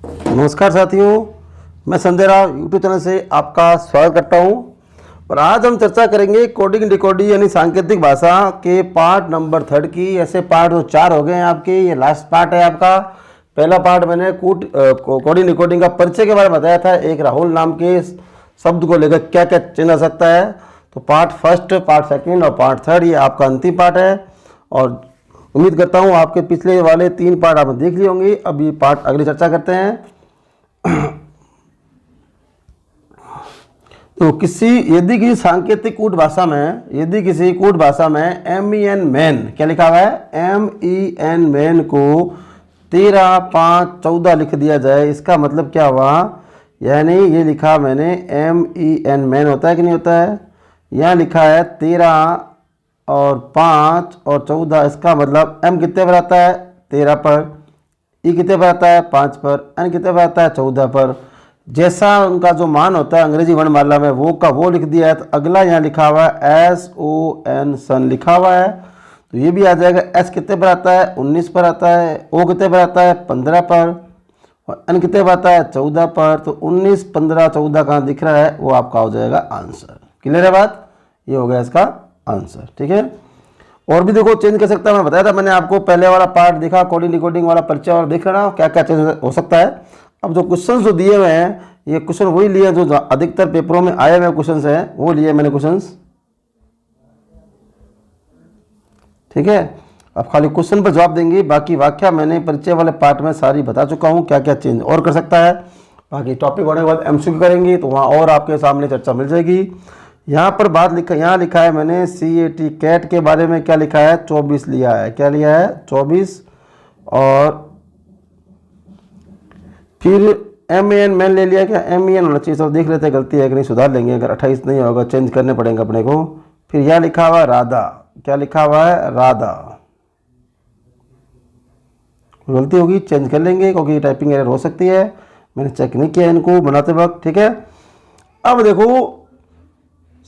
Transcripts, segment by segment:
नमस्कार साथियों, मैं संजय राव यूट्यूब चैनल से आपका स्वागत करता हूं। और आज हम चर्चा करेंगे कोडिंग डिकोडिंग यानी सांकेतिक भाषा के पार्ट नंबर 3 की। ऐसे पार्ट तो 4 हो गए हैं आपके, ये लास्ट पार्ट है आपका। पहला पार्ट मैंने कोडिंग डिकोडिंग का परिचय के बारे में बताया था, एक राहुल नाम के शब्द को लेकर क्या क्या चेंज आ सकता है। तो पार्ट फर्स्ट, पार्ट सेकेंड और पार्ट थर्ड ये आपका अंतिम पार्ट है। और उम्मीद करता हूँ आपके पिछले वाले 3 पार्ट आपने देख लिए होंगे। अब ये पार्ट अगली चर्चा करते हैं। तो यदि किसी सांकेतिक कूट भाषा में, यदि किसी कूट भाषा में MEN मैन, क्या लिखा हुआ है, MEN मैन को 13, 5, 14 लिख दिया जाए, इसका मतलब क्या हुआ। यानी ये लिखा मैंने MEN मैन होता है कि नहीं होता है। यहाँ लिखा है 13 और 5 और 14, इसका मतलब M कितने पर आता है, 13 पर, E कितने पर आता है, 5 पर, N कितने पर आता है, 14 पर। जैसा उनका जो मान होता है अंग्रेजी वर्णमाला में वो का वो लिख दिया है। तो अगला यहाँ लिखा हुआ है SON सन लिखा हुआ है, तो ये भी आ जाएगा। S कितने पर आता है, 19 पर आता है। O कितने पर आता है, 15 पर। और N कितने पर आता है, 14 पर। तो 19, 15, 14 कहाँ दिख रहा है, वो आपका हो जाएगा आंसर। क्लियर है बात, ये हो गया इसका आंसर। ठीक है, और भी देखो चेंज कर सकता है। मैं बताया था, मैंने आपको पहले वाला पार्ट देखा, कोडिंग डिकोडिंग वाला परिचय वाला देख लेना क्या क्या चेंज हो सकता है। अब जो क्वेश्चन जो दिए हुए हैं, ये क्वेश्चन वही लिए जो अधिकतर पेपरों में आए हुए क्वेश्चन हैं, वो लिए मैंने क्वेश्चन। ठीक है, अब खाली क्वेश्चन पर जवाब देंगे, बाकी व्याख्या मैंने परिचय वाले पार्ट में सारी बता चुका हूँ क्या क्या चेंज और कर सकता है। बाकी टॉपिक होने के बाद MCQ करेंगे तो वहाँ और आपके सामने चर्चा मिल जाएगी। यहाँ पर बात लिखा, यहाँ लिखा है मैंने CAT कैट के बारे में, क्या लिखा है, 24 लिया है। क्या लिया है, 24। और फिर MEN मैन ले लिया, क्या MEN होना चाहिए, सब देख लेते हैं गलती है कि नहीं, सुधार लेंगे। अगर 28 नहीं होगा चेंज करने पड़ेंगे अपने को। फिर यहाँ लिखा हुआ है राधा, क्या लिखा हुआ है, राधा, गलती होगी चेंज कर लेंगे क्योंकि टाइपिंग एरर हो सकती है। मैंने चेक नहीं किया इनको बनाते वक्त। ठीक है, अब देखो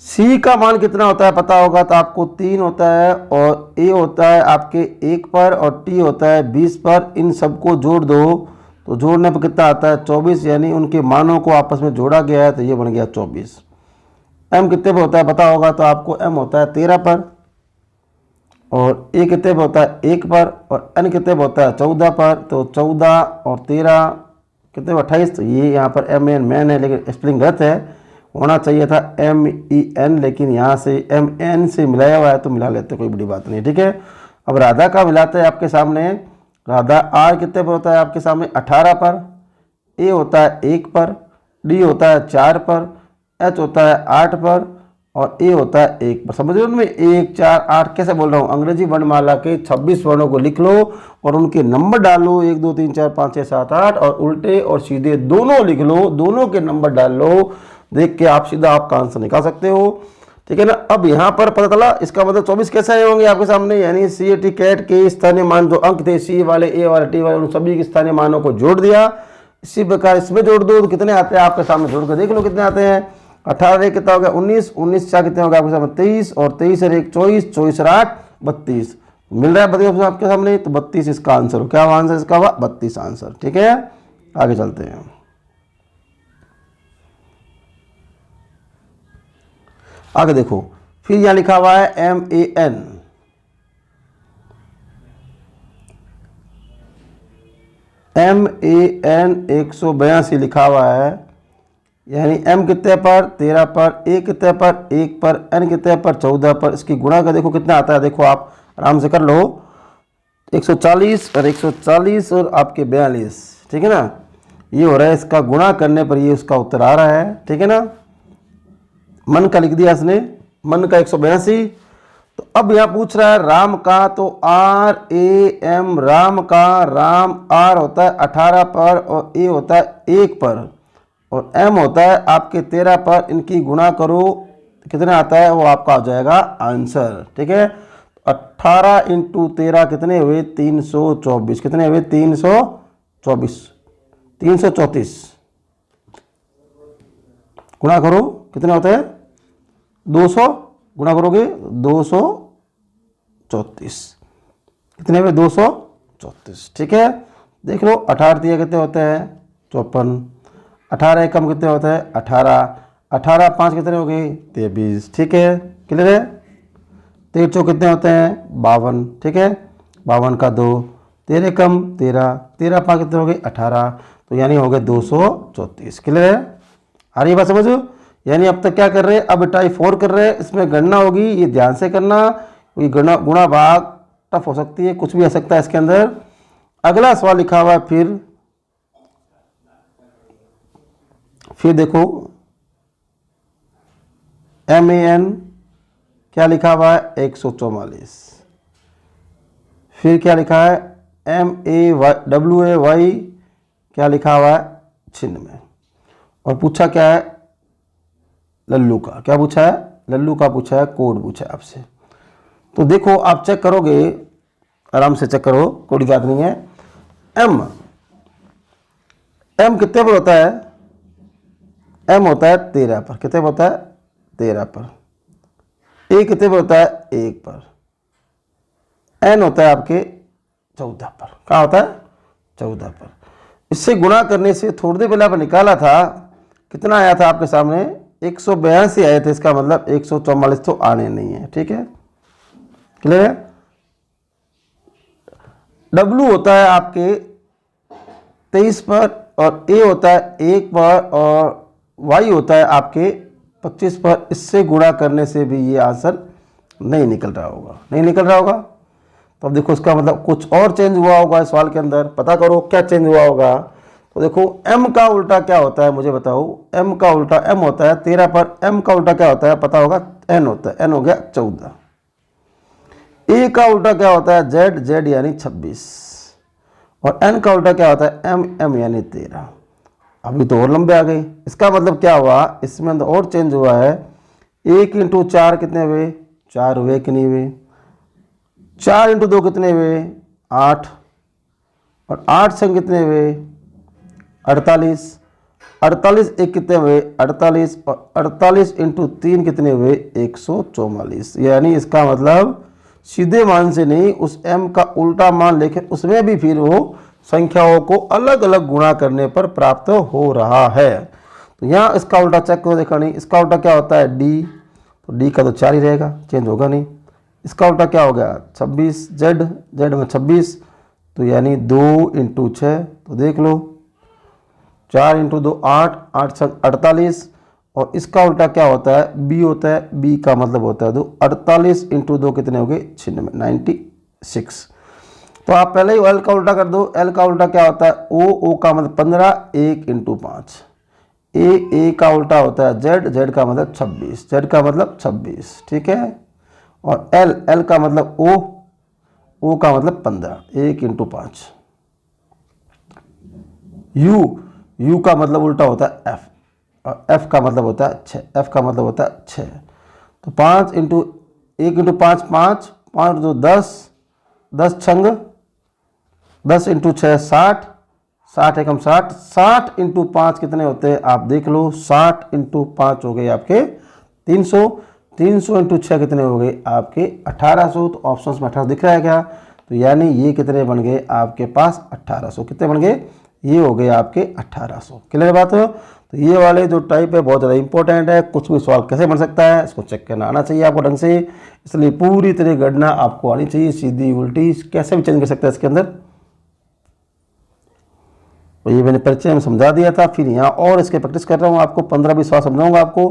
C का मान कितना होता है पता होगा तो आपको 3 होता है, और A होता है आपके 1 पर, और T होता है 20 पर। इन सबको जोड़ दो तो जोड़ने पर कितना आता है, 24। यानी उनके मानों को आपस में जोड़ा गया है तो ये बन गया 24। M कितने पर होता है पता होगा तो आपको M होता है 13 पर, और A कितने पर होता है 1 पर, और N कितने पर होता है 14 पर। तो 14 और 13 कितने, 28। तो ये यहाँ पर MEN मैन है, लेकिन स्पेलिंग गलत है, होना चाहिए था MEN, लेकिन यहाँ से MN से मिलाया हुआ है तो मिला लेते, कोई बड़ी बात नहीं। ठीक है, अब राधा का मिलाते हैं आपके सामने। राधा R कितने पर होता है आपके सामने, 18 पर। A होता है 1 पर, D होता है 4 पर, H होता है 8 पर, और A होता है 1 पर। समझ रहे हो उनमें 1, 4, 8 कैसे बोल रहा हूँ। अंग्रेजी वर्णमाला के 26 वर्णों को लिख लो और उनके नंबर डालो, 1, 2, 3, 4, 5, 6, 7, 8, और उल्टे और सीधे दोनों लिख लो, दोनों के नंबर डाल लो, देख के आप सीधा आपका आंसर निकाल सकते हो। ठीक है ना। अब यहाँ पर पता चला इसका मतलब 24 कैसे आए होंगे आपके सामने। यानी CAT कैट के स्थानीय मान जो अंक थे, C वाले, A वाले, T वाले, उन सभी के स्थानीय मानों को जोड़ दिया। इसी प्रकार इसमें जोड़ दो तो कितने आते हैं आपके सामने, जोड़ कर देख लो कितने आते हैं। 18 कितना हो गया, 19, 19 4 कितने हो गया आपके सामने, 23, और 23 और 1 24, 24 और 8 32 मिल रहा है 32 आपके सामने। तो 32 इसका आंसर हो, क्या आंसर इसका हुआ, 32 आंसर। ठीक है, आगे चलते हैं। आगे देखो, फिर यहाँ लिखा हुआ है MEN, MEN 182 लिखा हुआ है। यानी M कितने पर, 13 पर, A कितने पर, 1 पर, N कितने पर, 14 पर। इसकी गुणा का देखो कितना आता है, देखो आप आराम से कर लो, 140 और 140 और आपके 42। ठीक है ना, ये हो रहा है, इसका गुणा करने पर ये उसका उत्तर आ रहा है। ठीक है ना, मन का लिख दिया इसने, मन का 182। तो अब यहाँ पूछ रहा है राम का, तो RAM, राम का, राम R होता है 18 पर, और A होता है 1 पर, और M होता है आपके 13 पर। इनकी गुणा करो कितना आता है, वो आपका हो जाएगा आंसर। ठीक है, 18 × 13 कितने हुए, 324। कितने हुए, 324, 334। गुणा करो कितने होते हैं, 200, गुणा करोगे 234, कितने में 234। ठीक है, देख लो 18 दिया कितने होते हैं, 54। 18 एकम कितने होते हैं 18। 18 5 कितने हो गए 23। ठीक है, क्लियर है। 13 चौक कितने होते हैं 52। ठीक है, 52 का 2। 13 एकम 13। 13 5 कितने हो गए 18, तो यानी हो गए 234। क्लियर है, आ रही बात समझो। यानी अब तक क्या कर रहे हैं, अब टाइप 4 कर रहे हैं, इसमें गणना होगी, ये ध्यान से करना। ये गणना गुणा भाग टफ हो सकती है, कुछ भी आ सकता है इसके अंदर। अगला सवाल लिखा हुआ है फिर देखो MAN क्या लिखा हुआ है 144। फिर क्या लिखा है MAWAY क्या लिखा हुआ है 96। और पूछा क्या है लल्लू का, क्या पूछा है लल्लू का पूछा है, कोड पूछा है आपसे। तो देखो आप चेक करोगे, आराम से चेक करो, कोई बात नहीं है। एम कितने पर होता है, एम होता है 13 पर, कितने पर होता है 13 पर। ए कितने पर होता है 1 पर। एन होता है आपके 14 पर, कहाँ होता है 14 पर। इससे गुणा करने से थोड़ी देर पहले आपने निकाला था, कितना आया था आपके सामने 182 आए थे, इसका मतलब 144 तो आने नहीं है। ठीक है, क्लियर है। डब्लू होता है आपके 23 पर और ए होता है 1 पर और वाई होता है आपके 25 पर। इससे गुणा करने से भी ये आंसर नहीं निकल रहा होगा, नहीं निकल रहा होगा। तो अब देखो इसका मतलब कुछ और चेंज हुआ होगा इस सवाल के अंदर, पता करो क्या चेंज हुआ होगा। तो देखो m का उल्टा क्या होता है मुझे बताओ। m का उल्टा m होता है 13 पर, m का उल्टा क्या होता है पता होगा n होता है, n हो गया 14। a का उल्टा क्या होता है z यानी 26 और n का उल्टा क्या होता है m यानी 13। अभी तो और लंबे आ गए, इसका मतलब क्या हुआ इसमें अंदर और चेंज हुआ है। 1 इंटू 4 कितने हुए 4 हुए कि नहीं हुए। 4 इंटू 2 कितने हुए 8 और 8 संग कितने हुए 48। 48 एक कितने हुए 48 और 48 इंटू 3 कितने हुए 144। यानी इसका मतलब सीधे मान से नहीं, उस m का उल्टा मान लेके उसमें भी फिर वो संख्याओं को अलग अलग गुणा करने पर प्राप्त हो रहा है। तो यहाँ इसका उल्टा चेक करो, देखा नहीं इसका उल्टा क्या होता है d, तो d का तो 4 ही रहेगा, चेंज होगा नहीं। इसका उल्टा क्या हो गया 26, z में 26, तो यानी 2 इंटू 6, तो देख लो 4 इंटू 2 8, 8 48। और इसका उल्टा क्या होता है b होता है, b का मतलब होता है 2। 48 इंटू 2 कितने हो गए 96। तो आप पहले ही l का उल्टा कर दो। l का उल्टा क्या होता है o का मतलब 15, 1 इंटू 5। a का उल्टा होता है z का मतलब 26, z का मतलब 26। ठीक है, और l का मतलब o का मतलब 15, 1 इंटू 5। u का मतलब उल्टा होता है f और f का मतलब होता है 6, f का मतलब होता है 6। तो 5 इंटू 1 इंटू 5 5, 5 इंटू 10, 10 छंग 10 इंटू 6 60, 60 एकम 60, 60 इंटू 5 कितने होते हैं आप देख लो। 60 इंटू 5 हो गए आपके 300, 300 इंटू 6 कितने हो गए आपके 1800। तो ऑप्शंस में 18 दिख रहा है क्या, तो यानी ये कितने बन गए आपके पास 1800। कितने बन गए ये हो गए आपके 1800। क्लियर बात हो। तो ये वाले जो टाइप है बहुत ज़्यादा इंपॉर्टेंट है, कुछ भी सवाल कैसे बन सकता है इसको चेक करना आना चाहिए आपको ढंग से। इसलिए पूरी तरह गणना आपको आनी चाहिए, सीधी उल्टी कैसे भी चेंज कर सकता है इसके अंदर। तो ये मैंने परिचय में समझा दिया था, फिर यहाँ और इसके प्रैक्टिस कर रहा हूँ आपको, 15-20 सवाल समझाऊंगा आपको,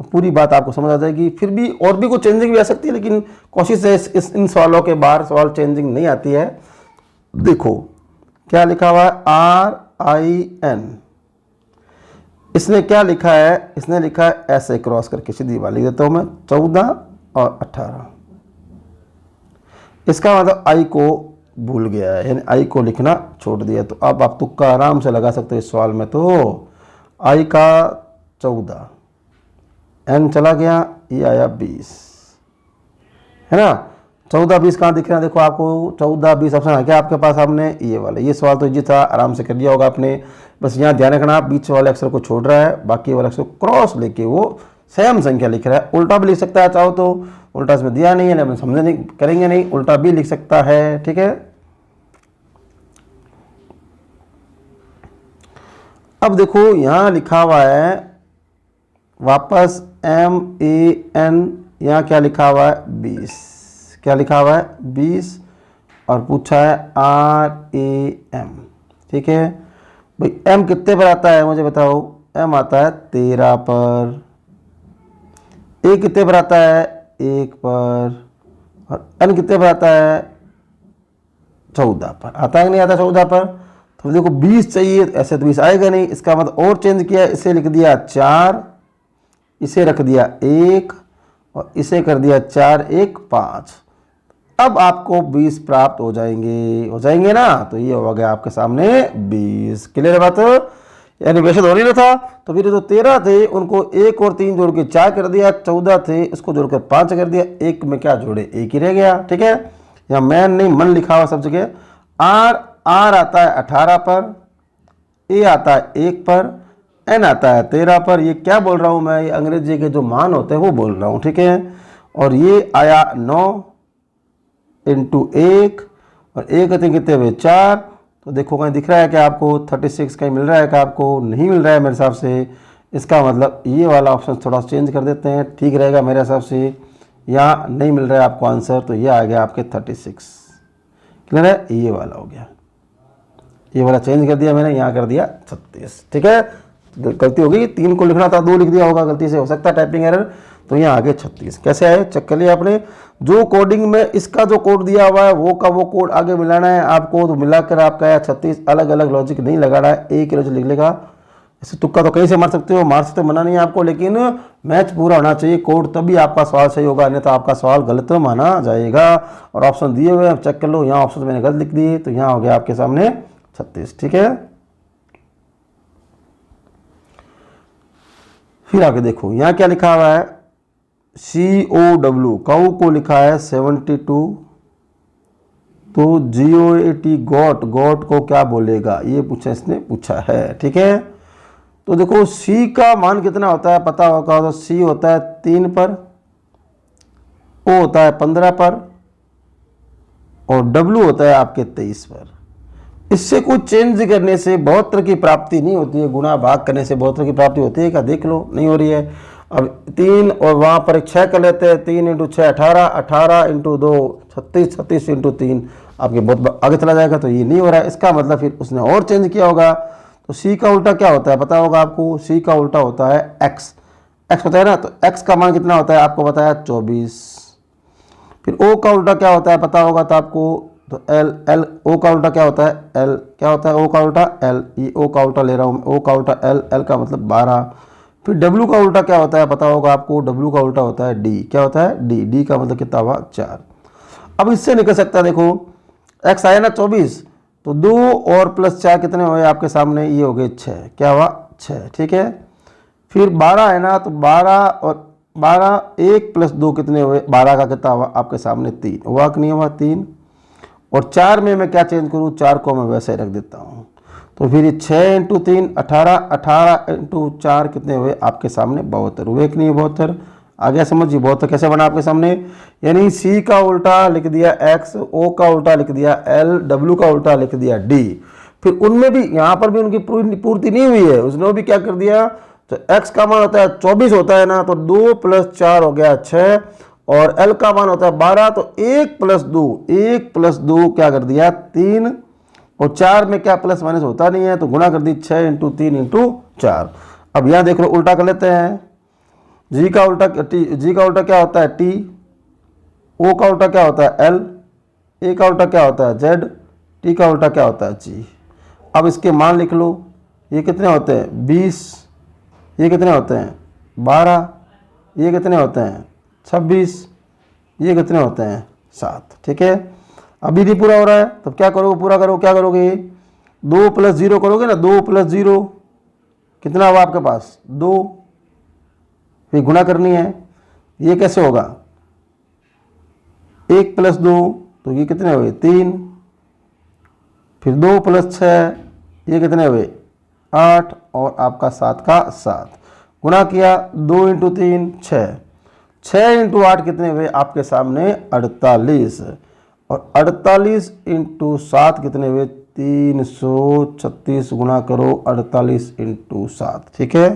तो पूरी बात आपको समझ आ जाएगी। फिर भी और भी कुछ चेंजिंग भी आ सकती है, लेकिन कोशिश है इन सवालों के बाहर सवाल चेंजिंग नहीं आती है। देखो क्या लिखा हुआ है RIN, इसने क्या लिखा है, इसने लिखा है ऐसे क्रॉस करके सीधी वाली देता हूं मैं 14 और 18। इसका मतलब I को भूल गया है, यानी I को लिखना छोड़ दिया। तो अब आप तुक्का आराम से लगा सकते हो इस सवाल में। तो I का 14, N चला गया, ये आया 20, है ना। 14-20 कहाँ दिख रहा है देखो आपको, 14-20 ऑप्शन है क्या आपके पास सामने, ये वाले। ये सवाल तो इजी था, आराम से कर लिया होगा आपने। बस यहाँ ध्यान रखना बीच वाले अक्षर को छोड़ रहा है, बाकी वाले अक्षर क्रॉस लेके वो सेम संख्या लिख रहा है। उल्टा भी लिख सकता है चाहो तो, उल्टा इसमें दिया नहीं है, समझे नहीं करेंगे नहीं, उल्टा भी लिख सकता है। ठीक है, अब देखो यहाँ लिखा हुआ है वापस MAN, यहाँ क्या लिखा हुआ है 20, क्या लिखा हुआ है 20 और पूछा है RAM। ठीक है भाई, M कितने पर आता है मुझे बताओ। M आता है 13 पर। A कितने पर आता है 1 पर। और N कितने पर आता है 14 पर। आता है कि नहीं आता 14 पर। तो देखो 20 चाहिए, ऐसे तो 20 आएगा नहीं, इसका मतलब और चेंज किया, इसे लिख दिया 4, इसे रख दिया 1 और इसे कर दिया 4 1 5। अब आपको 20 प्राप्त हो जाएंगे ना। तो ये हो गया आपके सामने 20। क्लियर है बात। यानी वैसे तो हो नहीं रहा था, तो फिर जो 13 थे उनको 1 और 3 जोड़ के 4 कर दिया, 14 थे इसको जोड़कर 5 कर दिया, 1 में क्या जोड़े 1 ही रह गया। ठीक है, यहाँ मैन नहीं मन लिखा हुआ सब जगह। आर आता है 18 पर, ए आता है 1 पर, एन आता है 13 पर। ये क्या बोल रहा हूँ मैं, ये अंग्रेजी के जो मान होते हैं वो बोल रहा हूँ। ठीक है, और ये आया 9 इंटू 1 और 1 कितने हुए 4। तो देखो कहीं दिख रहा है क्या आपको 36 कहीं मिल रहा है क्या आपको, नहीं मिल रहा है मेरे हिसाब से। इसका मतलब ये वाला ऑप्शन थोड़ा चेंज कर देते हैं, ठीक रहेगा मेरे हिसाब से। यहाँ नहीं मिल रहा है आपको आंसर, तो ये आ गया आपके 36। क्लियर है, ये वाला हो गया, ये वाला चेंज कर दिया मैंने, यहाँ कर दिया 36। ठीक है, गलती हो गई, 3 को लिखना था 2 लिख दिया होगा, गलती से हो सकता है टाइपिंग एरर। तो यहाँ आगे 36 कैसे आए चेक कर लिया आपने। जो कोडिंग में इसका जो कोड दिया हुआ है वो का वो कोड आगे मिलाना है आपको, तो मिलाकर आपका है 36। अलग अलग लॉजिक नहीं लगाना है, एक ही लॉजिक लिख लेगा। ऐसे तुक्का तो कहीं से मार सकते हो, मार सकते मना नहीं है आपको, लेकिन मैच पूरा होना चाहिए कोड, तभी आपका सवाल सही होगा, नहीं तो आपका सवाल गलत माना जाएगा। और ऑप्शन दिए हुए चेक कर लो, यहाँ ऑप्शन मैंने गलत लिख दिए, तो यहाँ हो गया आपके सामने 36। ठीक है, फिर आगे देखो यहाँ क्या लिखा हुआ है, COW काऊ को लिखा है 72। तो GOAT गॉट को क्या बोलेगा, ये पूछा इसने पूछा है। ठीक है, तो देखो C का मान कितना होता है पता होगा, तो C होता है 3 पर, O होता है 15 पर और W होता है आपके 23 पर। इससे कुछ चेंज करने से बहुत तरह की प्राप्ति नहीं होती है, गुणा भाग करने से बहुत तरह की प्राप्ति होती है, क्या देख लो नहीं हो रही है। अब 3 और वहाँ पर 6 कर लेते हैं, 3 इंटू 6 18, 18 इंटू 2 36, 36 इंटू 3 आपके बहुत आगे चला जाएगा। तो ये नहीं हो रहा है, इसका मतलब फिर उसने और चेंज किया होगा। तो C का उल्टा क्या होता है पता होगा आपको, C का उल्टा होता है X। X होता है ना, तो X का मान कितना होता है आपको बताया 24। फिर O का उल्टा क्या होता है पता होगा तो आपको, तो L O का उल्टा क्या होता है L, क्या होता है O का उल्टा L, ये O का उल्टा ले रहा हूँ, O का उल्टा L का मतलब 12। फिर W का उल्टा क्या होता है पता होगा आपको, W का उल्टा होता है D, क्या होता है D का मतलब कितना हुआ 4। अब इससे निकल सकता है, देखो X आया ना 24, तो 2 और प्लस 4 कितने हुए आपके सामने, ये हो गए 6, क्या हुआ 6। ठीक है, फिर 12 है ना, तो 12 और 12 1 प्लस 2 कितने हुए, 12 का कितना हुआ आपके सामने 3, हुआ कि नहीं हुआ 3। और 4 में मैं क्या चेंज करूँ, 4 को मैं वैसे रख देता हूँ। तो फिर ये 6 इंटू 3 18, 18 इंटू 4 कितने हुए आपके सामने 72, हुए कि नहीं 72। आ गया समझिए 72 कैसे बना आपके सामने, यानी C का उल्टा लिख दिया X, O का उल्टा लिख दिया L, W का उल्टा लिख दिया D। फिर उनमें भी यहाँ पर भी उनकी पूर्ति नहीं हुई है, उसने भी क्या कर दिया, तो X का मान होता है 24 होता है ना, तो 2 प्लस 4 हो गया 6 और L का मान होता है 12, तो 1 प्लस 2 क्या कर दिया 3 और 4 में क्या प्लस माइनस होता नहीं है, तो गुणा कर दी 6 इंटू 3 इंटू 4। अब यहाँ देख लो उल्टा कर लेते हैं, G का उल्टा क्या होता है T, O का उल्टा क्या होता है L, A का उल्टा क्या होता है Z, T का उल्टा क्या होता है G। अब इसके मान लिख लो, ये कितने होते हैं 20, ये कितने होते हैं 12, ये कितने होते हैं 26, ये कितने होते हैं 7। ठीक है, अभी नहीं पूरा हो रहा है, तो क्या करोगे पूरा करो, क्या करोगे 2 प्लस 0 करोगे ना, 2 प्लस 0 कितना हुआ आपके पास 2, फिर गुणा करनी है, ये कैसे होगा 1 प्लस 2, तो ये कितने हुए 3, फिर 2 प्लस 6 ये कितने हुए 8 और आपका 7 का 7, गुणा किया 2 इंटू 3 6 इंटू 8 कितने हुए आपके सामने 48 और 48 इंटू 7 कितने हुए 336 गुणा करो 48 इंटू 7। ठीक है,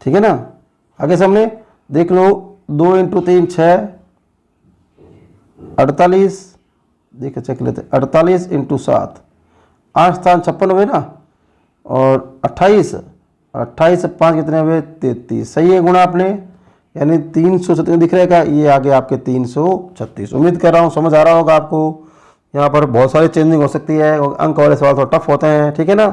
ठीक है ना। आगे सामने देख लो, 2 इंटू 3 6, 48, देखिए चेक लेते, 48 इंटू 7, 8 स्थान 56 हुए ना, और 28, 28 से 5 कितने हुए 33। सही है गुणा आपने, यानी 336 दिख रहेगा, ये आगे आपके 336। उम्मीद कर रहा हूँ समझ आ रहा होगा आपको। यहाँ पर बहुत सारी चेंजिंग हो सकती है, अंक वाले सवाल थोड़ा टफ होते हैं, ठीक है ना।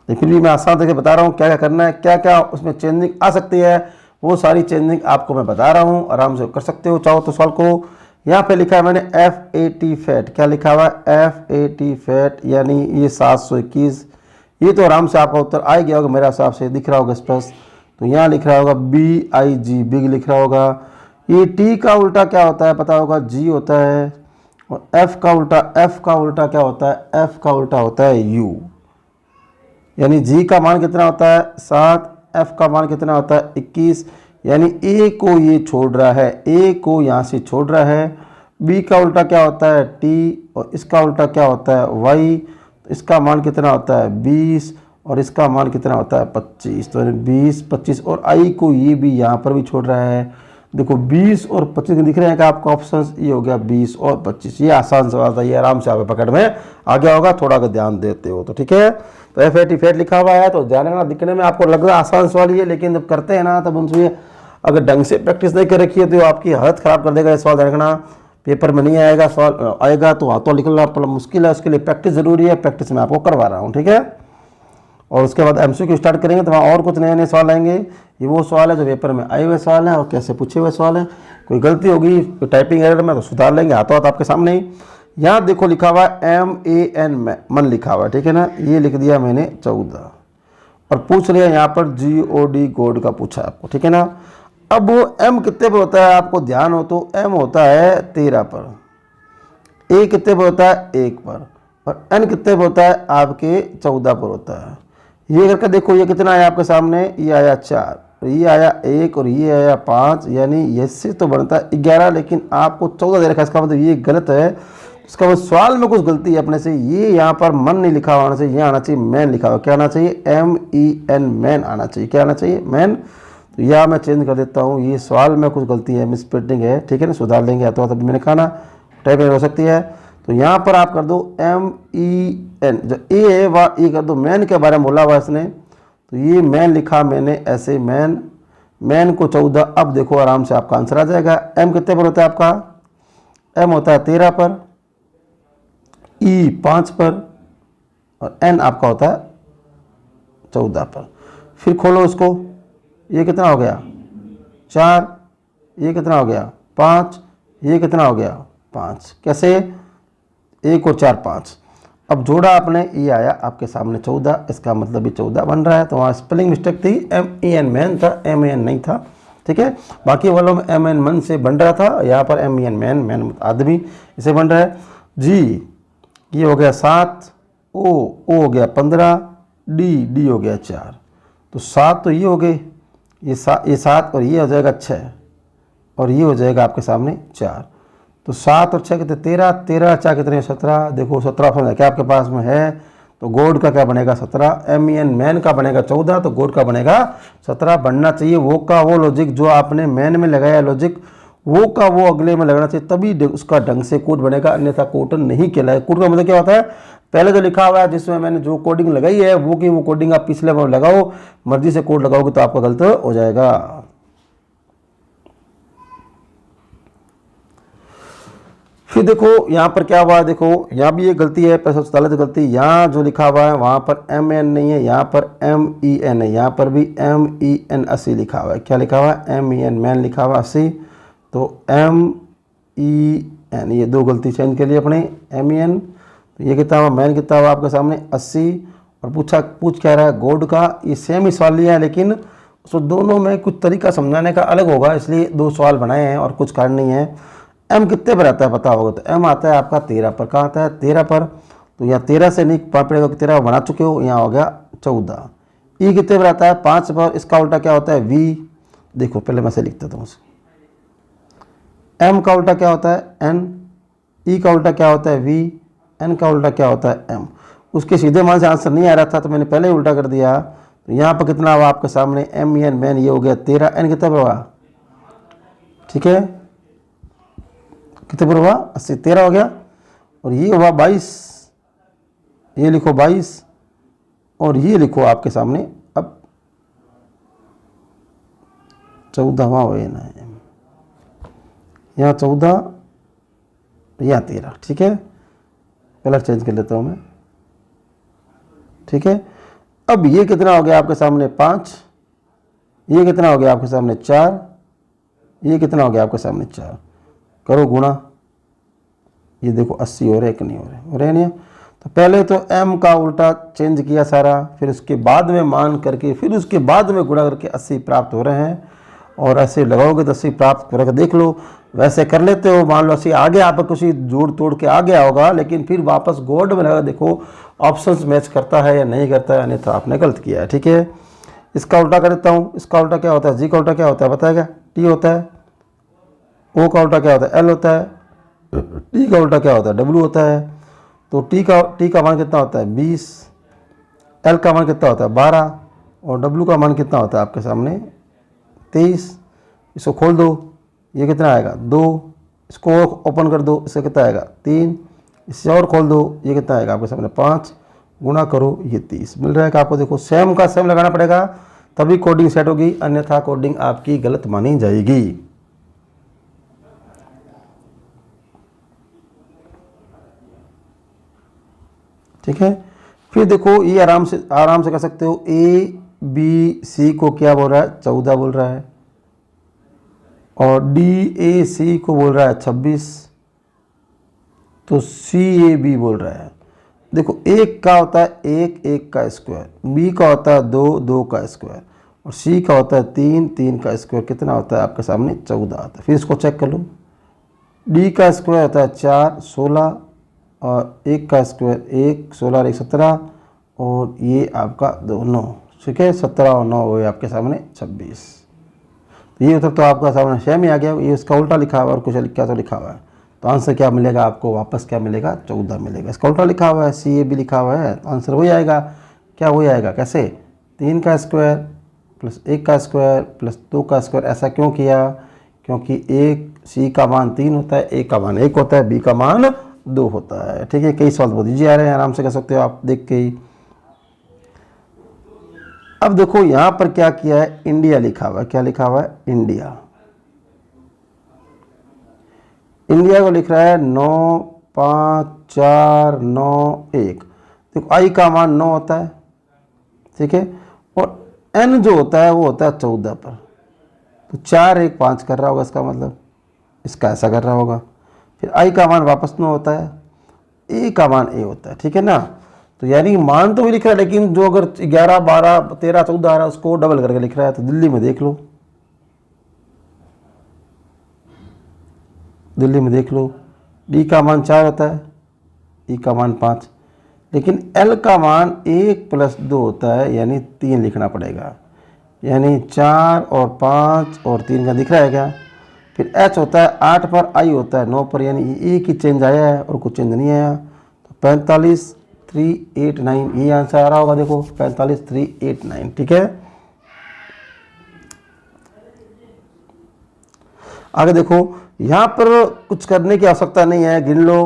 लेकिन भी मैं आसान तरीके बता रहा हूँ क्या क्या करना है, क्या क्या उसमें चेंजिंग आ सकती है, वो सारी चेंजिंग आपको मैं बता रहा हूँ, आराम से कर सकते हो चाहो तो सवाल को। यहाँ पे लिखा है मैंने FAT फैट, क्या लिखा हुआ है FAT फैट, यानी ये 721, ये तो आराम से आपका उत्तर आ गया होगा मेरे हिसाब से, दिख रहा होगा स्पष्ट। तो यहाँ लिख रहा होगा BIG, बिग लिख रहा होगा। ये T का उल्टा क्या होता है पता होगा, G होता है, और F का उल्टा क्या होता है, F का उल्टा होता है U, यानी G का मान कितना होता है 7, F का मान कितना होता है 21, यानी A को ये छोड़ रहा है, A को यहाँ से छोड़ रहा है। B का उल्टा क्या होता है T, और इसका उल्टा क्या होता है Y, तो इसका मान कितना होता है 20, और इसका मान कितना होता है 25, तो 20 25, और I को ये भी यहाँ पर भी छोड़ रहा है। देखो 20 और 25 दिख रहे हैं कि आपका ऑप्शन, ये हो गया 20 और 25। ये आसान सवाल था, ये आराम से आप पकड़ में आ गया होगा, थोड़ा अगर ध्यान देते हो तो, ठीक है। तो FAT फैट लिखा हुआ है, तो ध्यान रखना, दिखने में आपको लग रहा है आसान सवाल ये, लेकिन जब करते हैं ना तब उनसे अगर ढंग से प्रैक्टिस नहीं कर रखी है तो आपकी हालत ख़राब कर देगा। ये सवाल ध्यान रखना, पेपर में नहीं आएगा, सवाल आएगा तो हाथों निकलना मुश्किल है, उसके लिए प्रैक्टिस ज़रूरी है, प्रैक्टिस मैं आपको करवा रहा हूँ, ठीक है। और उसके बाद MCQ स्टार्ट करेंगे तो वहाँ और कुछ नए नए सवाल आएंगे। ये वो सवाल है जो पेपर में आए हुए सवाल हैं और कैसे पूछे हुए सवाल हैं। कोई गलती होगी टाइपिंग एरर में तो सुधार लेंगे, हाथों हाथ आपके सामने ही। यहाँ देखो लिखा हुआ है MAN, मन लिखा हुआ है, ठीक है ना, ये लिख दिया मैंने 14, और पूछ लिया यहाँ पर GOD गोड का पूछा आपको, ठीक है ना। अब वो M कितने पर होता है आपको ध्यान हो तो, M होता है 13 पर, A कितने पर होता है 1 पर, और N कितने पर होता है आपके 14 पर होता है। ये करके देखो, ये कितना आया आपके सामने, ये आया 4, ये आया 1, और ये आया 5, यानी इससे तो बनता है 11, लेकिन आपको 14 दे रखा है, इसका मतलब ये गलत है। इसका मतलब सवाल में कुछ गलती है अपने से, ये यहाँ पर मन नहीं लिखा हुआ आना चाहिए, यहाँ आना चाहिए मैन लिखा हुआ, क्या आना चाहिए MEN, मैन आना चाहिए, क्या आना चाहिए मैन। तो यह मैं चेंज कर देता हूँ, ये सवाल में कुछ गलती है, मिस प्रिंटिंग है, ठीक है ना, सुधार लेंगे, तो तभी मैंने कहा ना टाइपिंग हो सकती है। तो यहाँ पर आप कर दो MEN, जो ए है वह ए कर दो, मैन के बारे में बोला हुआ इसने, तो ये मैन लिखा मैंने ऐसे, मैन को 14। अब देखो आराम से आपका आंसर आ जाएगा। M कितने पर होता है आपका, M होता है 13 पर, E 5 पर, और N आपका होता है 14 पर। फिर खोलो इसको, ये कितना हो गया 4, ये कितना हो गया 5, ये कितना हो गया 5, कैसे 1 और 4 5। अब जोड़ा आपने, ये आया आपके सामने 14, इसका मतलब भी 14 बन रहा है। तो वहाँ स्पेलिंग मिस्टेक थी, MEN मैन था, MAN नहीं था, ठीक है। बाकी वालों में MN मन से बन रहा था, यहाँ पर MEN मैन आदमी इसे बन रहा है। जी ये हो गया 7, O हो गया 15, D हो गया 4, तो 7 तो ये हो गए, ये 7 और ये हो जाएगा 6, और ये हो जाएगा आपके सामने 4। तो 7 और 6 कितने 13, 13 4 कितने 17। देखो 17 ऑप्शन क्या आपके पास में है, तो गोड का क्या बनेगा 17, MEN मैन का बनेगा 14, तो गोड का बनेगा 17 बनना चाहिए। वो का वो लॉजिक जो आपने मैन में लगाया लॉजिक, वो का वो अगले में लगाना चाहिए, तभी उसका ढंग से कोड बनेगा, अन्यथा कोड नहीं कहलाएगा। कोड का मतलब क्या होता है, पहले जो लिखा हुआ है जिसमें मैंने जो कोडिंग लगाई है वो की वो कोडिंग आप पिछले में लगाओ, मर्जी से कोड लगाओगे तो आपका गलत हो जाएगा। फिर देखो यहाँ पर क्या हुआ है, देखो यहाँ भी ये गलती है, 547 गलती, यहाँ जो लिखा हुआ है वहाँ पर MN नहीं है, यहाँ पर MEN है, यहाँ पर भी MEN 80 लिखा हुआ है। क्या लिखा हुआ है MEN मैन लिखा हुआ 80, तो MEN, ये दो गलती चेंज के लिए अपने MEN। तो ये कितना हुआ मैन, कितना हुआ आपके सामने 80, और पूछ क्या रहा है गोड का, ये सेम ही सवाल लिया है, लेकिन उसको दोनों में कुछ तरीका समझाने का अलग होगा, इसलिए दो सवाल बनाए हैं और कुछ कारण नहीं है। M कितने पर आता है पता होगा, तो M आता है आपका 13 पर, कहाँ आता है 13 पर, तो यहाँ 13 से नहीं पड़ेगा, 13 बना चुके हो, यहाँ हो गया 14। E कितने पर आता है 5 पर, इसका उल्टा क्या होता है V, देखो पहले मैं से लिख देता हूँ, M का उल्टा क्या होता है N, ई का उल्टा क्या होता है वी, एन का उल्टा क्या होता है एम। उसके सीधे मान से आंसर नहीं आ रहा था तो मैंने पहले ही उल्टा कर दिया। तो यहाँ पर कितना हुआ आपके सामने एम एन मैन ये हो गया 13, एन कितना पर हुआ, ठीक है कितने पर हुआ 80, 13 हो गया। और ये हुआ 22, ये लिखो 22 और ये लिखो आपके सामने अब 14वां हो ना, यहाँ 14 यहाँ 13, ठीक है कलर चेंज कर लेता हूँ मैं, ठीक है। अब ये कितना हो गया आपके सामने 5, ये कितना हो गया आपके सामने 4, ये कितना हो गया आपके सामने 4, करो गुणा, ये देखो 80 हो रहे कि नहीं हो रहे नहीं। तो पहले तो m का उल्टा चेंज किया सारा, फिर उसके बाद में मान करके फिर उसके बाद में गुणा करके 80 प्राप्त हो रहे हैं। और ऐसे लगाओगे तो 80 प्राप्त करके देख लो, वैसे कर लेते हो, मान लो 80 आगे आप कुछ जोड़ तोड़ के आ गया होगा, लेकिन फिर वापस गोल्ड में लगा देखो ऑप्शंस मैच करता है या नहीं करता है, नहीं तो आपने गलत किया है, ठीक है। इसका उल्टा कर देता हूँ, इसका उल्टा क्या होता है, जी का उल्टा क्या होता है बताएगा, टी होता है। ओ का उल्टा क्या होता है, एल होता है। टी का उल्टा क्या होता है, डब्ल्यू होता है। तो टी का मान कितना होता है 20, एल का मान कितना होता है 12 और डब्ल्यू का मान कितना होता है आपके सामने 23। इसको खोल दो, ये कितना आएगा 2, इसको और ओपन कर दो, इससे कितना आएगा 3, इससे और खोल दो, ये कितना आएगा आपके सामने 5, गुणा करो ये 30 मिल रहा है कि आपको। देखो सेम का सेम लगाना पड़ेगा तभी कोडिंग सेट होगी, अन्यथा कोडिंग आपकी गलत मानी जाएगी। ठीक है, फिर देखो ये आराम से कर सकते हो। ए बी सी को क्या बोल रहा है 14 बोल रहा है और डी ए सी को बोल रहा है 26, तो सी ए बी बोल रहा है। देखो एक का होता है 1 1 का स्क्वायर, बी का होता है 2 2 का स्क्वायर और सी का होता है 3 3 का स्क्वायर, कितना होता है आपके सामने 14 आता है। फिर इसको चेक कर लो, डी का स्क्वायर होता है 4 16 और 1 का स्क्वायर 1 16 और 1 17 और ये आपका 2 9, ठीक है 17 और 9 हुए आपके सामने 26। तो ये उत्तर तो आपका सामने सेम ही आ गया, ये इसका उल्टा लिखा हुआ है और कुछ क्या तो लिखा हुआ है। तो आंसर क्या मिलेगा आपको, वापस क्या मिलेगा 14 मिलेगा। इसका उल्टा लिखा हुआ है सी ए बी लिखा हुआ है, तो आंसर वही आएगा। क्या वही आएगा, कैसे 3 का स्क्वायर प्लस 1 का स्क्वायर प्लस 2 का स्क्वायर। ऐसा क्यों किया, क्योंकि एक सी का मान 3 होता है, ए का मान 1 होता है, बी का मान 2 होता है। ठीक है, कई सवाल बहुत ईजी आ रहे हैं, आराम से कर सकते हो आप देख के ही। अब देखो यहाँ पर क्या किया है, इंडिया लिखा हुआ है। क्या लिखा हुआ है, इंडिया। इंडिया को लिख रहा है 9 5 4 9 1। देखो आई का मान 9 होता है, ठीक है, और एन जो होता है वो होता है 14 पर। तो 4 1 5 कर रहा होगा, इसका मतलब इसका ऐसा कर रहा होगा। फिर आई का मान वापस 9 होता है, ए का मान ए होता है, ठीक है ना। तो यानी मान तो भी लिख रहा है, लेकिन जो अगर 11 12 13 14 आ रहा है उसको डबल करके लिख रहा है। तो दिल्ली में देख लो, दिल्ली में देख लो, डी का मान 4 होता है, ई का मान 5, लेकिन एल का मान 1 प्लस 2 होता है, यानी 3 लिखना पड़ेगा। यानी 4 और 5 और 3 का दिख रहा है क्या। फिर एच होता है 8 पर, आई होता है 9 पर, यानी एक ही चेंज आया है और कुछ चेंज नहीं आया। तो 45 3 8 9 ये आंसर आ रहा होगा। देखो 45 3 8 9, ठीक है। आगे देखो, यहाँ पर कुछ करने की आवश्यकता नहीं है, गिन लो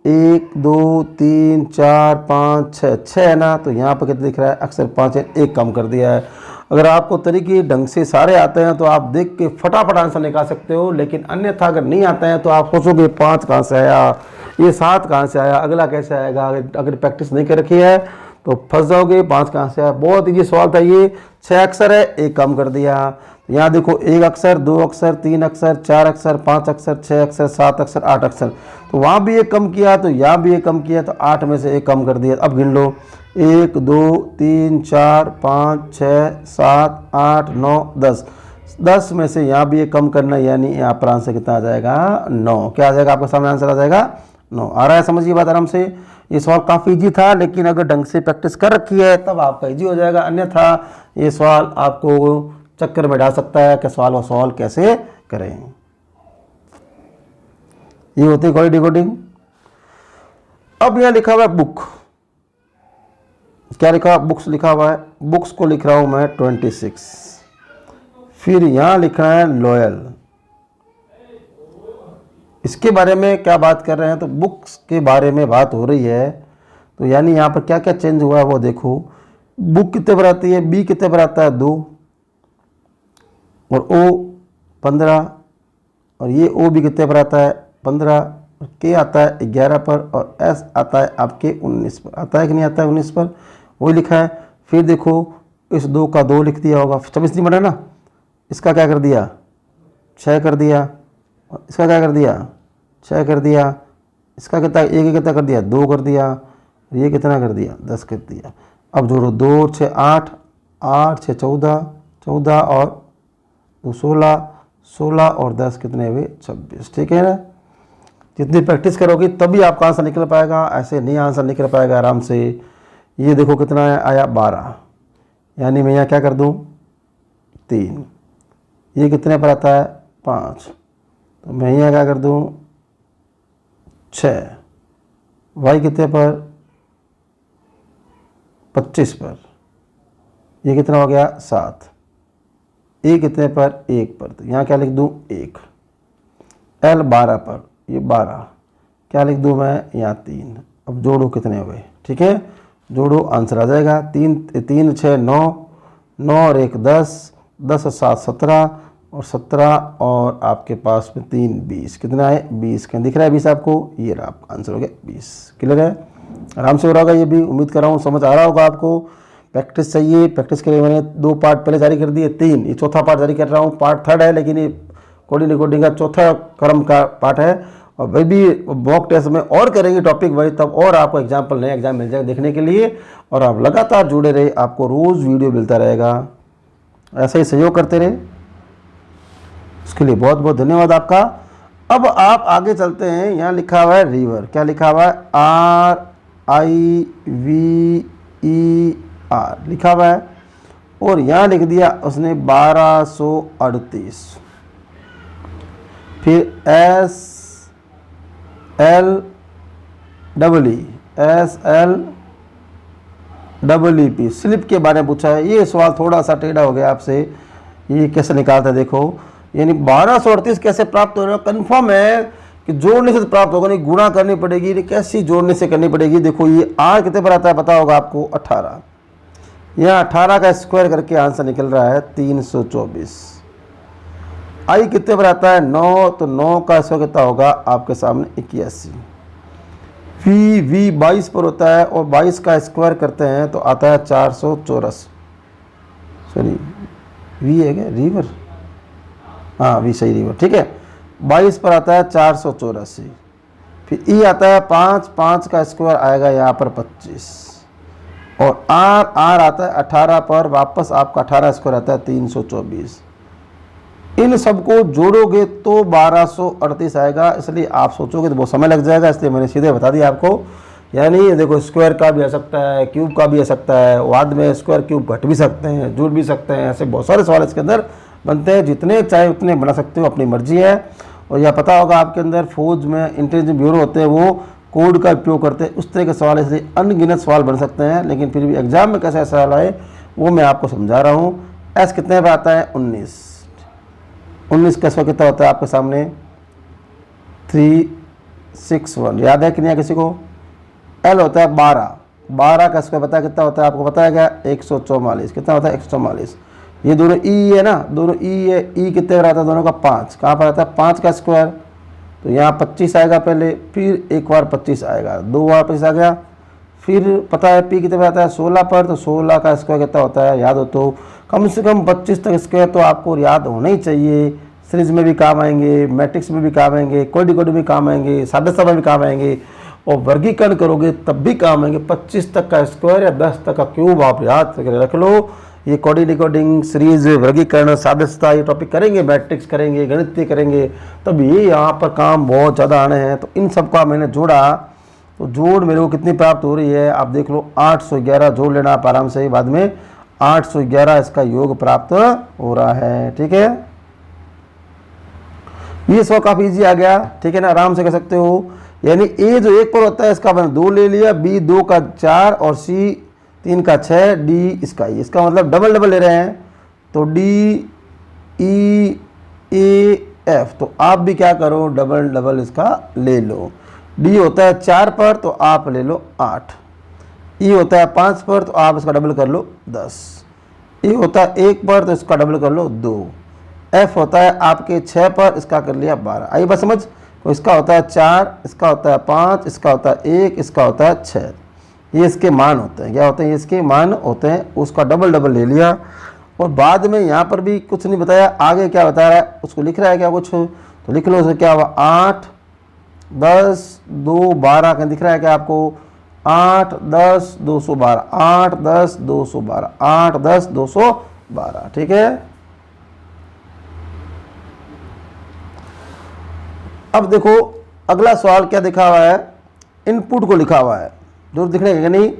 1 2 3 4 5 6 6 है ना। तो यहाँ पर कितना दिख रहा है, अक्सर 5 है, 1 कम कर दिया है। अगर आपको तरीके ढंग से सारे आते हैं तो आप देख के फटाफट आंसर निकाल सकते हो, लेकिन अन्यथा अगर नहीं आते हैं तो आप सोचोगे 5 कहाँ से आया, ये 7 कहाँ से आया, अगला कैसे आएगा। अगर प्रैक्टिस नहीं कर रखी है तो फंस जाओगे, 5 कहाँ से आया। बहुत ईजी सवाल था ये, 6 अक्षर है, 1 कम कर दिया। यहाँ देखो 1 अक्षर 2 अक्षर 3 अक्षर 4 अक्षर 5 अक्षर 6 अक्षर 7 अक्षर 8 अक्षर, तो वहाँ भी 1 कम किया, तो यहाँ भी 1 कम किया, तो 8 में से 1 कम कर दिया। अब गिन लो 1 2 3 4 5 6 7 8 9 10, 10 में से यहाँ भी 1 कम करना, यानी यहाँ पर आंसर कितना आ जाएगा 9। क्या आ जाएगा आपके सामने, आंसर आ जाएगा 9। आ रहा है, समझिए बात आराम से। ये सवाल काफ़ी इजी था, लेकिन अगर ढंग से प्रैक्टिस कर रखी है तब आपका इजी हो जाएगा, अन्यथा ये सवाल आपको चक्कर में डाल सकता है कि सवाल कैसे करें। ये होती है कोई डिकोडिंग। अब यहाँ लिखा हुआ है बुक, क्या लिखा हुआ, बुक्स लिखा हुआ है, बुक्स को लिख रहा हूं मैं 26। फिर यहाँ लिखा है लॉयल, इसके बारे में क्या बात कर रहे हैं, तो बुक्स के बारे में बात हो रही है। तो यानी यहाँ पर क्या क्या चेंज हुआ है वो देखो। बुक कितने पर आती है, बी कितने पर आता है 2, और ओ 15, और ये ओ भी कितने पर आता है 15, के आता है 11 पर, और एस आता है आपके 19 पर। आता है कि नहीं आता है 19 पर, वही लिखा है। फिर देखो इस 2 का 2 लिख दिया होगा, 26 नहीं बना ना, इसका क्या कर दिया 6 कर दिया, इसका क्या कर दिया 6 कर दिया, इसका कितना एक कितना कर दिया 2 कर दिया, ये कितना कर दिया 10 कर दिया। अब जोड़ो 2 6 8, 8 6 14, 14 और 2 16, 16 और 10 कितने हुए 26। ठीक है ना, जितनी प्रैक्टिस करोगी तभी आपका आंसर निकल पाएगा, ऐसे नहीं आंसर निकल पाएगा आराम से। ये देखो कितना आया 12, यानी मैं यहाँ क्या कर दूँ 3, ये कितने पर आता है 5, तो मैं यहाँ क्या कर दूँ 6, वाई कितने पर 25 पर, ये कितना हो गया 7, ए कितने पर 1 पर, तो यहाँ क्या लिख दूँ 1, एल 12 पर, ये 12, क्या लिख दूँ मैं यहाँ 3। अब जोड़ो कितने हुए, ठीक है जोड़ो आंसर आ जाएगा 3 3 6 9, 9 और 1 10, 10 और 7 17, और 17 और आपके पास में 3 20, कितना है 20, क्या दिख रहा है 20 आपको, ये रहा आपका आंसर हो गया 20। क्लियर है, आराम से हो रहा होगा, ये भी उम्मीद कर रहा हूँ समझ आ रहा होगा आपको। प्रैक्टिस चाहिए, प्रैक्टिस के लिए मैंने 2 पार्ट पहले जारी कर दिए, 3 ये चौथा पार्ट जारी कर रहा हूँ, पार्ट 3 है, लेकिन ये कोडिंग रिकॉर्डिंग का चौथा क्रम का पार्ट है, और वही भी मॉक टेस्ट में और करेंगे टॉपिक वही, तब और आपको एग्जाम्पल नए एग्जाम मिल जाएगा देखने के लिए। और आप लगातार जुड़े रहे, आपको रोज़ वीडियो मिलता रहेगा, ऐसा ही सहयोग करते रहे, उसके लिए बहुत बहुत धन्यवाद आपका। अब आप आगे चलते हैं, यहाँ लिखा हुआ है रिवर, क्या लिखा हुआ है RIVER लिखा हुआ है, और यहाँ लिख दिया उसने 1238, फिर SLEE स्लिप के बारे में पूछा है। ये सवाल थोड़ा सा टेढ़ा हो गया आपसे, ये कैसे निकालता है देखो, यानी 1238 कैसे प्राप्त हो रहा है, कन्फर्म है कि जोड़ने से तो प्राप्त होगा, नहीं गुणा करनी पड़ेगी, नहीं कैसी जोड़ने से करनी पड़ेगी। देखो ये R कितने पर आता है पता होगा आपको 18, यहाँ 18 का स्क्वायर करके आंसर निकल रहा है 324। I कितने पर आता है 9, तो 9 का स्क्वायर कितना होगा आपके सामने 81। V 22 पर होता है, और 22 का स्क्वायर करते हैं तो आता है 484, सॉरी V है क्या रिवर, हाँ V सही रिवर, ठीक है 22 पर आता है 484। फिर E आता है 5, 5 का स्क्वायर आएगा यहाँ पर 25, और R आता है 18 पर, वापस आपका 18 स्क्वायर आता है 324। इन सबको जोड़ोगे तो 1238 आएगा, इसलिए आप सोचोगे तो बहुत समय लग जाएगा, इसलिए मैंने सीधे बता दिया आपको। यानी देखो स्क्वायर का भी आ सकता है, क्यूब का भी आ सकता है, बाद में स्क्वायर क्यूब घट भी सकते हैं, जुड़ भी सकते हैं, ऐसे बहुत सारे सवाल इसके अंदर बनते हैं, जितने चाहे उतने बना सकते हो, अपनी मर्जी है। और यह पता होगा आपके अंदर फौज में इंटेलिजेंस ब्यूरो होते हैं, वो कोड का उपयोग करते हैं, उस तरह के सवाल, इसलिए अनगिनत सवाल बन सकते हैं, लेकिन फिर भी एग्जाम में कैसा सवाल आए वो मैं आपको समझा रहा हूँ। एस कितने पर आता है 19 का स्क्वायर कितना होता है आपके सामने 361, याद है कि नहीं किसी को। एल होता है 12 का स्क्वायर पता है कितना होता है आपको, पता है क्या 144, कितना होता है 144। ये दोनों ई है ना, दोनों ई है, ई कितने पर आता है दोनों का 5, कहाँ पर आता है 5 का स्क्वायर, तो यहाँ 25 आएगा पहले, फिर एक बार 25 आएगा, 2 बार 25 आ गया, फिर पता है पी कितने पर आता है 16 पर, तो 16 का स्क्वायर कितना होता है याद हो तो कम से कम 25 तक स्क्वायर तो आपको याद होना ही चाहिए। सीरीज में भी काम आएंगे, मैट्रिक्स में भी काम आएंगे, कोडी में काम आएंगे, सादस्ता में भी काम आएंगे, और वर्गीकरण करोगे तब भी काम आएंगे। 25 तक का स्क्वायर या 10 तक का क्यूब आप याद रख लो। ये कोडिंग सीरीज, वर्गीकरण, सादस्ता, ये टॉपिक करेंगे, मैट्रिक्स करेंगे, गणित करेंगे, तब ये यहाँ पर काम बहुत ज़्यादा आने हैं। तो इन सब का मैंने जोड़ा, तो जोड़ मेरे को कितनी प्राप्त हो रही है आप देख लो, 811 जोड़ लेना आप आराम से, बाद में 811 इसका योग प्राप्त हो रहा है। ठीक है, ये सवाल काफ़ी इजी आ गया, ठीक है ना, आराम से कर सकते हो। यानी ए जो 1 पर होता है इसका मैंने 2 ले लिया, बी 2 का 4 और सी 3 का 6, डी इसका ई। इसका मतलब डबल डबल ले रहे हैं, तो डी ई ए एफ। तो आप भी क्या करो, डबल डबल इसका ले लो। डी होता है 4 पर तो आप ले लो 8, ई होता है 5 पर तो आप इसका डबल कर लो 10, ई होता है 1 पर तो इसका डबल कर लो 2, एफ होता है आपके 6 पर, इसका कर लिया 12। आइए बस समझ, तो इसका होता है 4, इसका होता है 5, इसका होता है 1, इसका होता है 6। ये इसके मान होते हैं, क्या होते हैं, ये इसके मान होते हैं। उसका डबल डबल ले लिया और बाद में यहाँ पर भी कुछ नहीं बताया, आगे क्या बता रहा है उसको लिख रहा है क्या कुछ, तो लिख लो उसे। क्या हुआ, 8 10 2 12 का दिख रहा है क्या आपको, 8 10 212, 8 10 212, 8 10 212, ठीक है। अब देखो अगला सवाल क्या लिखा हुआ है, इनपुट को लिखा हुआ है, जो दिख रहा है नहीं,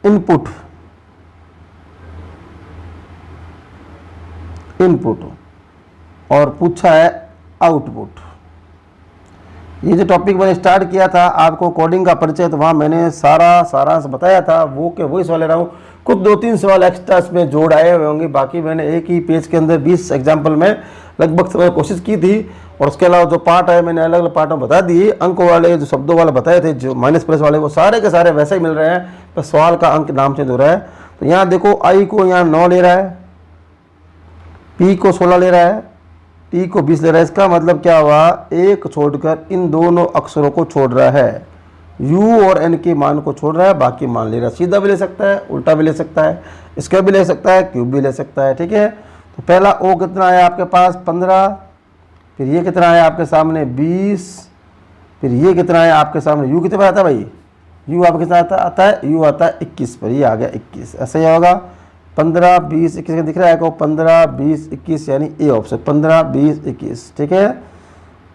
इनपुट, इनपुट और पूछा है आउटपुट। ये जो टॉपिक मैंने स्टार्ट किया था आपको कोडिंग का परिचय, तो वहाँ मैंने सारांश बताया था, वही सवाल ले रहा हूँ। कुछ 2-3 सवाल एक्स्ट्रा इसमें जोड़ आए हुए होंगे, बाकी मैंने एक ही पेज के अंदर 20 एग्जाम्पल में लगभग समय कोशिश की थी। और उसके अलावा जो पार्ट है मैंने अलग अलग पार्ट में बता दिए, अंक वाले जो शब्दों वाले बताए थे, जो माइनस प्लस वाले, वो सारे के सारे वैसे ही मिल रहे हैं, बस सवाल का अंक नाम चेंज हो रहा है। तो यहाँ देखो आई को यहाँ 9 ले रहा है, पी को 16 ले रहा है, टी को 20 ले रहा है। इसका मतलब क्या हुआ, एक छोड़कर इन दोनों अक्षरों को छोड़ रहा है, यू और एन के मान को छोड़ रहा है, बाकी मान ले रहा है। सीधा भी ले सकता है, उल्टा भी ले सकता है, स्क्वायर भी ले सकता है, क्यूब भी ले सकता है, ठीक है। तो पहला ओ कितना है आपके पास 15, फिर ये कितना है आपके सामने 20, फिर ये कितना है आपके सामने, यू कितने पर आता है भाई, यू आपके साथ आता है, यू आता है 21 पर, ये आ गया 21। ऐसे ही होगा 15 20 21 दिख रहा है को 15 20 21, यानी ए ऑप्शन 15 20 21, ठीक है।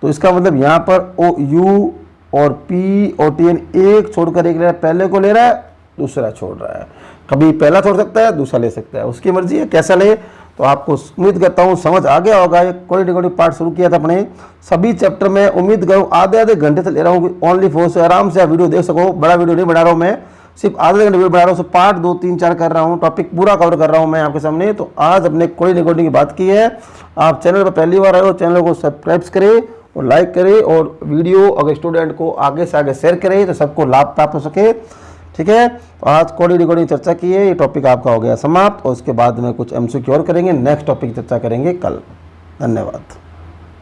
तो इसका मतलब यहाँ पर ओ यू और पी और टी एन एक छोड़कर एक ले रहा है, पहले को ले रहा है दूसरा छोड़ रहा है, कभी पहला छोड़ सकता है दूसरा ले सकता है, उसकी मर्जी है कैसा ले। तो आपको उम्मीद करता हूँ समझ आ गया होगा। ये क्वालिटी पार्ट शुरू किया था अपने सभी चैप्टर में, उम्मीद करूँ आधे घंटे से ले रहा हूँ ओनली फोर से, आराम से आप वीडियो देख सको। बड़ा वीडियो नहीं बना रहा हूँ मैं, सिर्फ आधे घंटे वीडियो बना रहा हूँ, पार्ट 2 3 4 कर रहा हूँ, टॉपिक पूरा कवर कर रहा हूँ मैं आपके सामने। तो आज अपने क्वालिटी रिकॉर्डिंग की बात की है। आप चैनल पर पहली बार आए हो, चैनल को सब्सक्राइब करें और लाइक करें, और वीडियो अगर स्टूडेंट को आगे से आगे शेयर करें तो सबको लाभ प्राप्त हो सके, ठीक है। तो आज कोडिंग रिकॉर्डिंग चर्चा की है, ये टॉपिक आपका हो गया समाप्त, और उसके बाद में कुछ एमसीक्यू और करेंगे, नेक्स्ट टॉपिक चर्चा करेंगे कल। धन्यवाद।